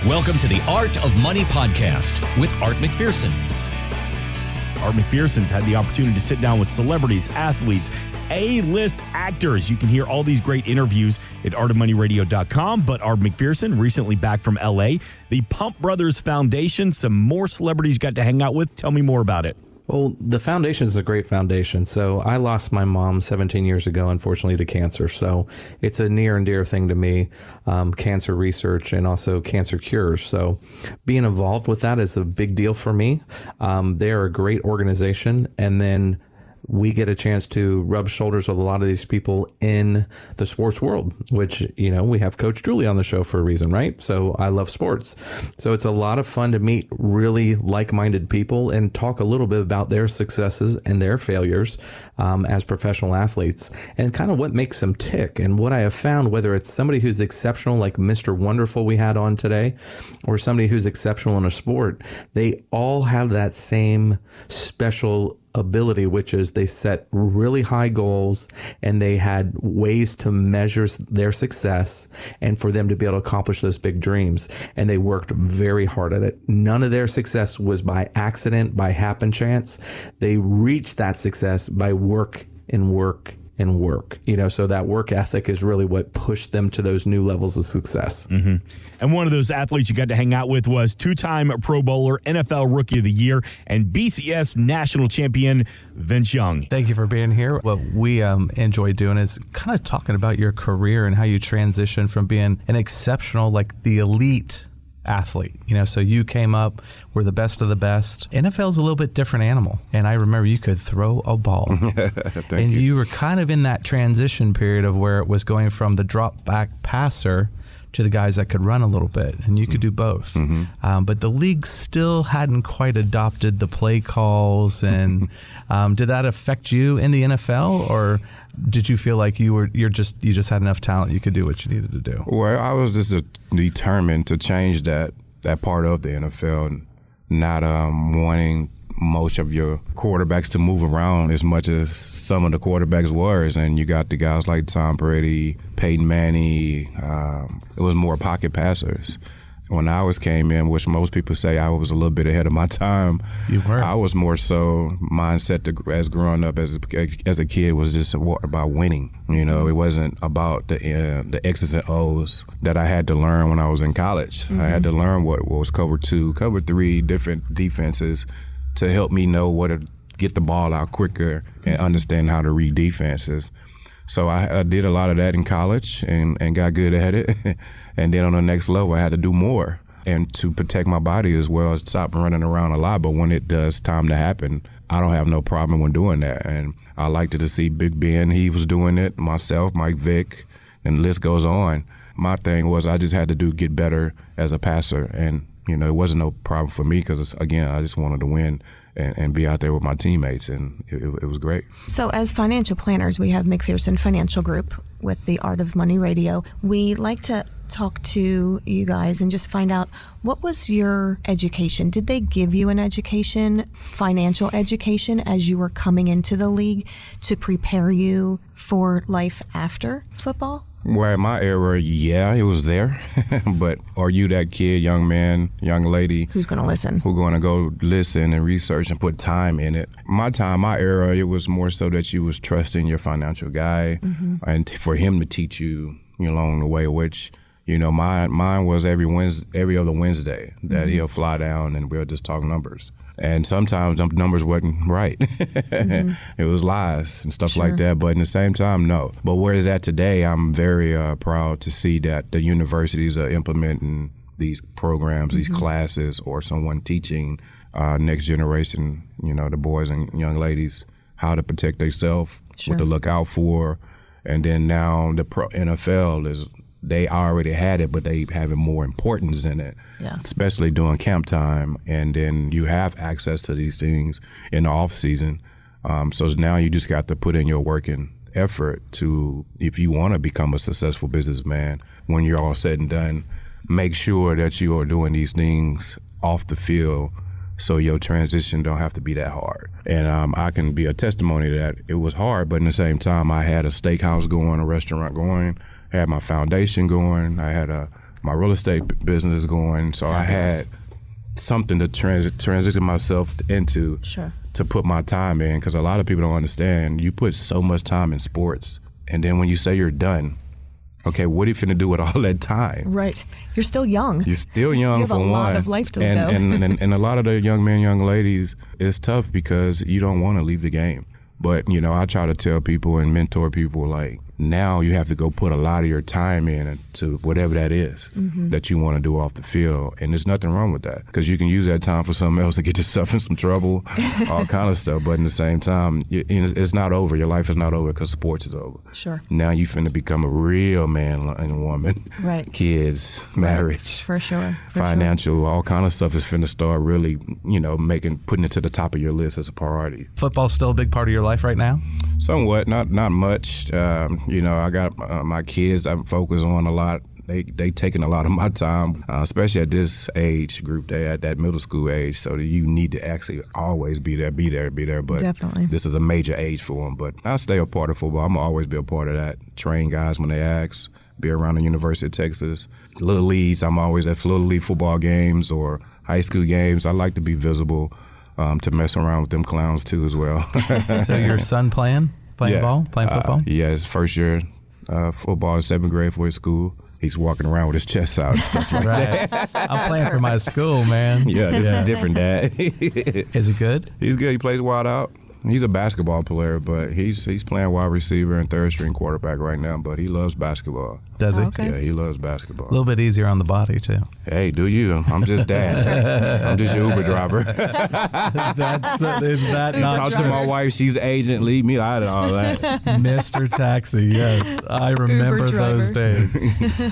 Welcome to the Art of Money podcast with Art McPherson. Art McPherson's had the opportunity to sit down with celebrities, athletes, A-list actors. You can hear all these great interviews at artofmoneyradio.com. But Art McPherson, recently back from L.A., the Pump Brothers Foundation, some more celebrities got to hang out with. Tell me more about it. Well, the foundation is a great foundation. So I lost my mom 17 years ago, unfortunately, to cancer. So it's a near and dear thing to me, cancer research and also cancer cures. So being involved with that is a big deal for me. They're a great organization. And then we get a chance to rub shoulders with a lot of these people in the sports world, which, you know, we have Coach Julie on the show for a reason, right? So I love sports. So it's a lot of fun to meet really like-minded people and talk a little bit about their successes and their failures as professional athletes and kind of what makes them tick. And what I have found, whether it's somebody who's exceptional like Mr. Wonderful we had on today, or somebody who's exceptional in a sport, they all have that same special ability, which is they set really high goals and they had ways to measure their success and for them to be able to accomplish those big dreams. And they worked very hard at it. None of their success was by accident, by happen chance. They reached that success by work and work and work, you know, so that work ethic is really what pushed them to those new levels of success. Mm-hmm. And one of those athletes you got to hang out with was two-time Pro Bowler, NFL Rookie of the Year, and BCS National Champion Vince Young. Thank you for being here. What we enjoy doing is kind of talking about your career and how you transitioned from being an exceptional, like the elite athlete, you know, so you came up, were the best of the best. NFL's a little bit different animal. And I remember you could throw a ball. And you were kind of in that transition period of where it was going from the drop back passer to the guys that could run a little bit, and you could do both. Mm-hmm. But the league still hadn't quite adopted the play calls. And did that affect you in the NFL, or did you feel like you just had enough talent you could do what you needed to do? Well, I was just determined to change that part of the NFL, not wanting most of your quarterbacks to move around as much as some of the quarterbacks was. And you got the guys like Tom Brady, Peyton Manning. It was more pocket passers. When I came in, which most people say I was a little bit ahead of my time, you were. I was more so mindset as growing up as a kid was just about winning. You know, it wasn't about the X's and O's that I had to learn when I was in college. Mm-hmm. I had to learn what was cover 2, cover 3, different defenses to help me know what to get the ball out quicker and understand how to read defenses. So I did a lot of that in college and got good at it. And then on the next level, I had to do more. And to protect my body as well, as stop running around a lot. But when it does time to happen, I don't have no problem with doing that. And I liked to see Big Ben. He was doing it. Myself, Mike Vick, and the list goes on. My thing was I just had to get better as a passer. And, you know, it wasn't no problem for me because, again, I just wanted to win and be out there with my teammates, and it was great. So as financial planners, we have McPherson Financial Group with the Art of Money Radio. We like to talk to you guys and just find out, what was your education? Did they give you an education, financial education, as you were coming into the league to prepare you for life after football? Well, in my era, yeah, it was there. But are you that kid, young man, young lady? Who's going to listen? Who's going to go listen and research and put time in it? My era, it was more so that you was trusting your financial guy and for him to teach you along the way, which, you know, mine was every other Wednesday that he'll fly down and we'll just talk numbers. And sometimes the numbers wasn't right. It was lies and stuff like that. But at the same time, no. But where is that today? I'm very proud to see that the universities are implementing these programs, these classes, or someone teaching next generation, you know, the boys and young ladies, how to protect themselves, what to look out for. And then now the NFL they already had it, but they having more importance in it, especially during camp time. And then you have access to these things in the off season. So now you just got to put in your work and effort to, if you want to become a successful businessman, when you're all said and done, make sure that you are doing these things off the field so your transition don't have to be that hard. And I can be a testimony that it was hard, but in the same time, I had a steakhouse going, a restaurant going, I had my foundation going, I had my real estate business going. So I had something to transition myself into to put my time in, because a lot of people don't understand. You put so much time in sports, and then when you say you're done, okay, what are you finna do with all that time? Right. You're still young. You're still young, you have for one. a lot of life to go. And a lot of the young men, young ladies, it's tough because you don't want to leave the game. But, I try to tell people and mentor people, like, now you have to go put a lot of your time in to whatever that is that you want to do off the field. And there's nothing wrong with that, because you can use that time for something else to get yourself in some trouble, all kind of stuff. But in the same time, it's not over. Your life is not over because sports is over. Sure. Now you finna become a real man and a woman. Right. Kids, marriage. For sure. Financial, all kind of stuff is finna start really, putting it to the top of your list as a priority. Football's still a big part of your life right now? Somewhat, not much. I got my kids I'm focused on a lot. They taking a lot of my time, especially at this age group. They at that middle school age, so you need to actually always be there. But definitely, this is a major age for them. But I stay a part of football. I'm gonna always be a part of that. Train guys when they ask. Be around the University of Texas. Little leagues. I'm always at Little League football games or high school games. I like to be visible, to mess around with them clowns too as well. So your son playing football? Yeah, his first year football, 7th grade for his school. He's walking around with his chest out and stuff like that. I'm playing for my school, man. Yeah, this is different, Dad. Is he good? He's good. He plays wide out. He's a basketball player, but he's playing wide receiver and third string quarterback right now, but he loves basketball. Does he? Okay. Yeah, he loves basketball. A little bit easier on the body, too. Hey, do you? I'm just Dad. I'm just your Uber driver. Is that not Talk true? to my wife. She's the agent. Leave me out of all that. Mr. Taxi, yes. I remember those days.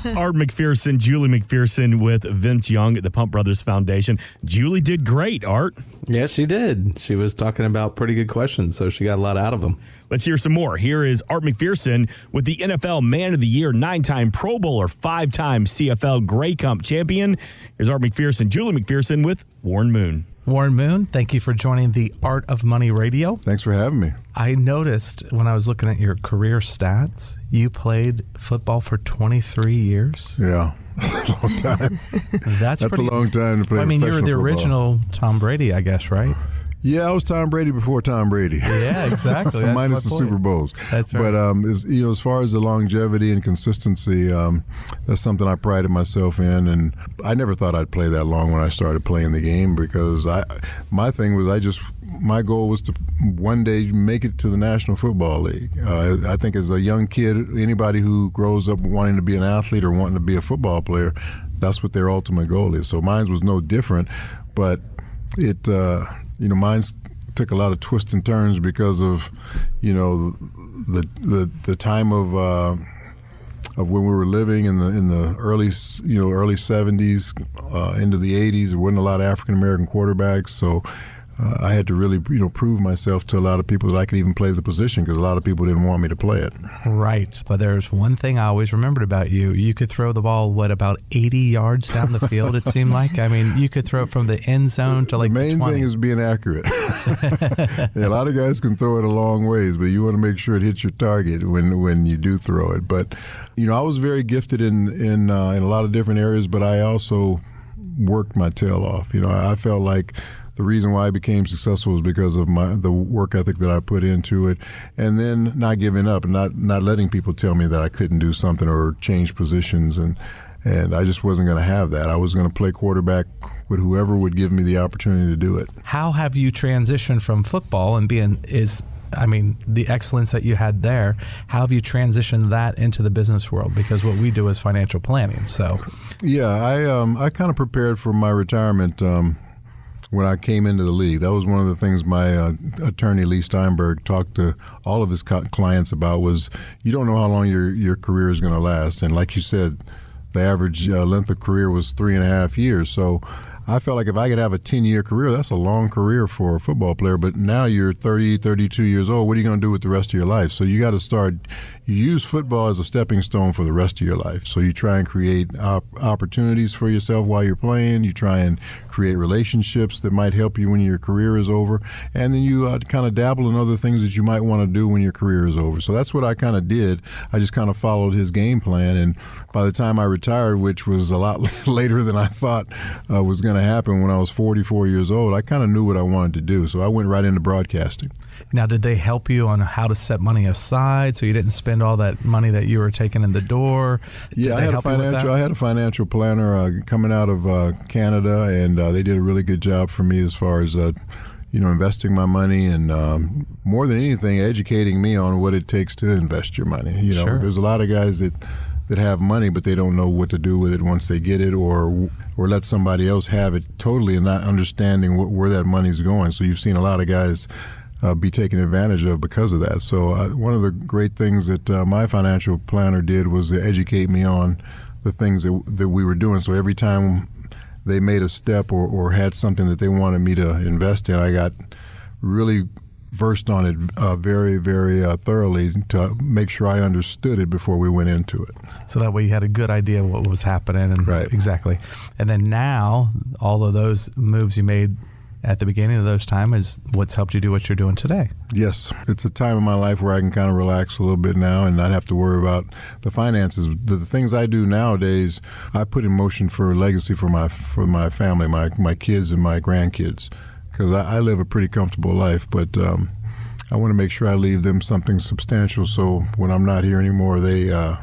Art McPherson, Julie McPherson with Vince Young at the Pump Brothers Foundation. Julie did great, Art. Yes, she did. She was talking about pretty good questions, so she got a lot out of them. Let's hear some more. Here is Art McPherson with the NFL Man of the Year, 9-time Pro Bowler, 5-time CFL Grey Cup champion. Here's Art McPherson, Julie McPherson with Warren Moon. Warren Moon, thank you for joining the Art of Money Radio. Thanks for having me. I noticed when I was looking at your career stats, you played football for 23 years. Yeah, that's a long time. That's a long time to play. I mean, you were the football. original Tom Brady, I guess, right? Yeah, I was Tom Brady before Tom Brady. Yeah, exactly. That's Minus the my point. Super Bowls. That's right. But as far as the longevity and consistency, that's something I prided myself in. And I never thought I'd play that long when I started playing the game, because my goal was to one day make it to the National Football League. I think as a young kid, anybody who grows up wanting to be an athlete or wanting to be a football player, that's what their ultimate goal is. So mine was no different, but mine took a lot of twists and turns because of, the time of when we were living in the early 70s into the 80s. There wasn't a lot of African American quarterbacks, so I had to really prove myself to a lot of people that I could even play the position, because a lot of people didn't want me to play it. Right. But there's one thing I always remembered about you. You could throw the ball, about 80 yards down the field, it seemed like? I mean, you could throw it from the end zone to like the main 20. thing is being accurate. Yeah, a lot of guys can throw it a long ways, but you want to make sure it hits your target when you do throw it. But, I was very gifted in a lot of different areas, but I also worked my tail off. I felt like the reason why I became successful was because of the work ethic that I put into it, and then not giving up and not letting people tell me that I couldn't do something or change positions, and I just wasn't going to have that. I was going to play quarterback with whoever would give me the opportunity to do it. How have you transitioned from football and the excellence that you had there, how have you transitioned that into the business world? Because what we do is financial planning. So, yeah, I kind of prepared for my retirement when I came into the league. That was one of the things my attorney, Lee Steinberg, talked to all of his clients about, was you don't know how long your career is going to last. And like you said, the average length of career was 3.5 years. So I felt like if I could have a 10-year career, that's a long career for a football player. But now you're 30, 32 years old. What are you going to do with the rest of your life? So you got to start, you use football as a stepping stone for the rest of your life. So you try and create opportunities for yourself while you're playing. You try and create relationships that might help you when your career is over. And then you kind of dabble in other things that you might want to do when your career is over. So that's what I kind of did. I just kind of followed his game plan. And by the time I retired, which was a lot later than I thought was going to happen when I was 44 years old, I kind of knew what I wanted to do. So I went right into broadcasting. Now, did they help you on how to set money aside so you didn't spend all that money that you were taking in the door? Yeah, I had a financial planner coming out of Canada, and they did a really good job for me as far as investing my money and more than anything, educating me on what it takes to invest your money. Sure. There's a lot of guys that have money, but they don't know what to do with it once they get it, or let somebody else have it totally and not understanding where that money's going. So you've seen a lot of guys be taken advantage of because of that. So one of the great things that my financial planner did was to educate me on the things that we were doing. So every time they made a step or had something that they wanted me to invest in, I got really versed on it very, very thoroughly to make sure I understood it before we went into it. So that way you had a good idea what was happening. And right. Exactly. And then now, all of those moves you made at the beginning of those time is what's helped you do what you're doing today. Yes. It's a time in my life where I can kind of relax a little bit now and not have to worry about the finances. The things I do nowadays, I put in motion for a legacy for my family, my kids and my grandkids, because I live a pretty comfortable life, but I want to make sure I leave them something substantial so when I'm not here anymore, they'll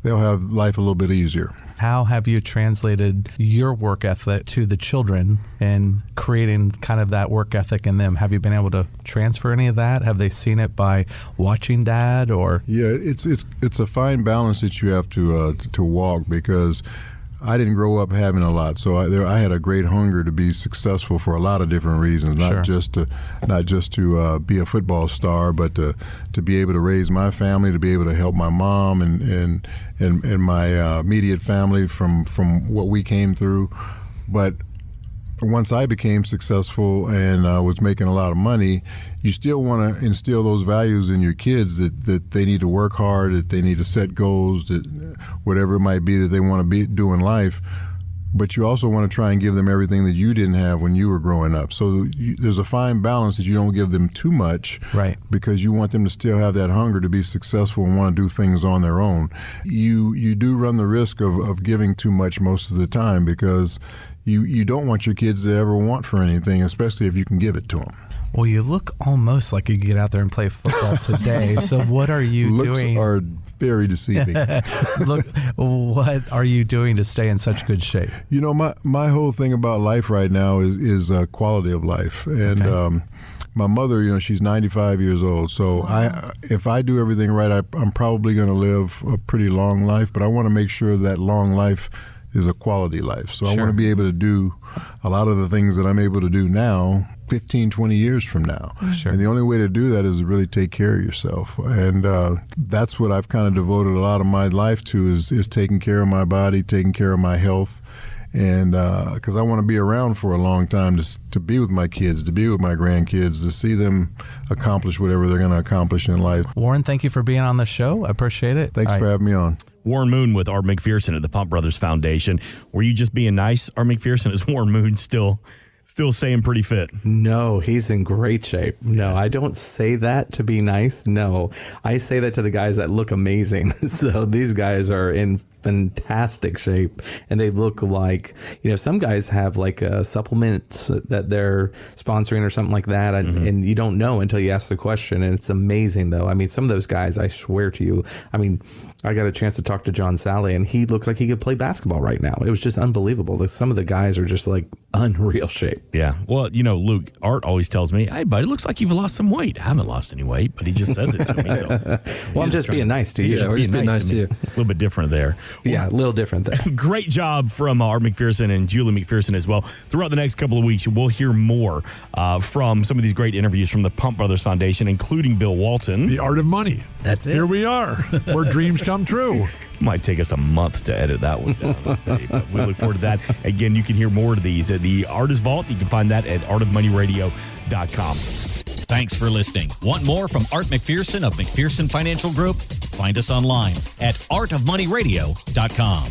have life a little bit easier. How have you translated your work ethic to the children and creating kind of that work ethic in them? Have you been able to transfer any of that? Have they seen it by watching Dad? Or yeah, it's a fine balance that you have to walk, because I didn't grow up having a lot, so I had a great hunger to be successful for a lot of different reasons. Not just to be a football star, but to be able to raise my family, to be able to help my mom and my immediate family from what we came through. But once I became successful and was making a lot of money, you still want to instill those values in your kids that they need to work hard, that they need to set goals, that whatever it might be that they want to do in life. But you also want to try and give them everything that you didn't have when you were growing up. So there's a fine balance that you don't give them too much, right? Because you want them to still have that hunger to be successful and want to do things on their own. You do run the risk of giving too much most of the time, because you don't want your kids to ever want for anything, especially if you can give it to them. Well, you look almost like you could get out there and play football today. So what are you doing? Looks are very deceiving. Look, what are you doing to stay in such good shape? My whole thing about life right now is quality of life. And my mother, she's 95 years old. So if I do everything right, I'm probably going to live a pretty long life. But I want to make sure that long life is a quality life. So I want to be able to do a lot of the things that I'm able to do now 15, 20 years from now. Sure. And the only way to do that is to really take care of yourself. And that's what I've kind of devoted a lot of my life to is taking care of my body, taking care of my health. And because I want to be around for a long time to be with my kids, to be with my grandkids, to see them accomplish whatever they're going to accomplish in life. Warren, thank you for being on the show. I appreciate it. Thanks for having me on. Warren Moon with Art McPherson at the Pump Brothers Foundation. Were you just being nice, Art McPherson? Is Warren Moon still saying pretty fit? No, he's in great shape. No, I don't say that to be nice. No, I say that to the guys that look amazing. So these guys are in fantastic shape, and they look like, some guys have like supplements that they're sponsoring or something like that, and you don't know until you ask the question. And it's amazing, though. I mean, some of those guys, I swear to you, I got a chance to talk to John Sally, and he looked like he could play basketball right now. It was just unbelievable. Some of the guys are just like unreal shape. Yeah. Well, Luke, Art always tells me, hey, buddy, it looks like you've lost some weight. I haven't lost any weight, but he just says it to me. So well, I'm just being nice to you. Yeah, we're just being nice to you. A little bit different there. Yeah, a little different there. Great job from Art McPherson and Julie McPherson as well. Throughout the next couple of weeks, we'll hear more from some of these great interviews from the Pump Brothers Foundation, including Bill Walton. The Art of Money. That's it. Here we are, where dreams come true. Might take us a month to edit that one down, I'll tell you, but we look forward to that. Again, you can hear more of these at the Artist Vault. You can find that at artofmoneyradio.com. Thanks for listening. Want more from Art McPherson of McPherson Financial Group? Find us online at artofmoneyradio.com.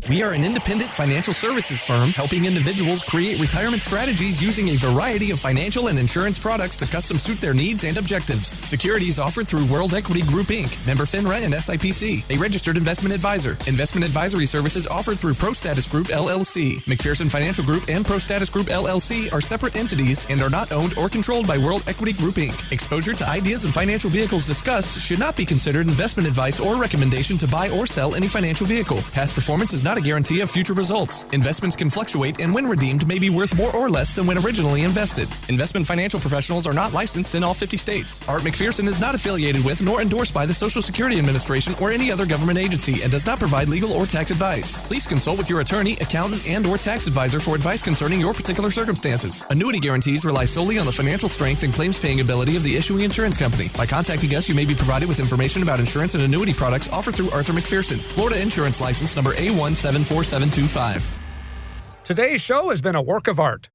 We are an independent financial services firm helping individuals create retirement strategies using a variety of financial and insurance products to custom suit their needs and objectives. Securities offered through World Equity Group, Inc., member FINRA and SIPC, a registered investment advisor. Investment advisory services offered through ProStatus Group, LLC. McPherson Financial Group and ProStatus Group, LLC are separate entities and are not owned or controlled by World Equity Group, Inc. Exposure to ideas and financial vehicles discussed should not be considered investment advice or recommendation to buy or sell any financial vehicle. Past performance is not a guarantee of future results. Investments can fluctuate and when redeemed may be worth more or less than when originally invested. Investment financial professionals are not licensed in all 50 states. Art McPherson is not affiliated with nor endorsed by the Social Security Administration or any other government agency and does not provide legal or tax advice. Please consult with your attorney, accountant, and or tax advisor for advice concerning your particular circumstances. Annuity guarantees rely solely on the financial strength and claims paying ability of the issuing insurance company. By contacting us, you may be provided with information about insurance and annuity products offered through Arthur McPherson. Florida Insurance License number A174. 725. Today's show has been a work of art.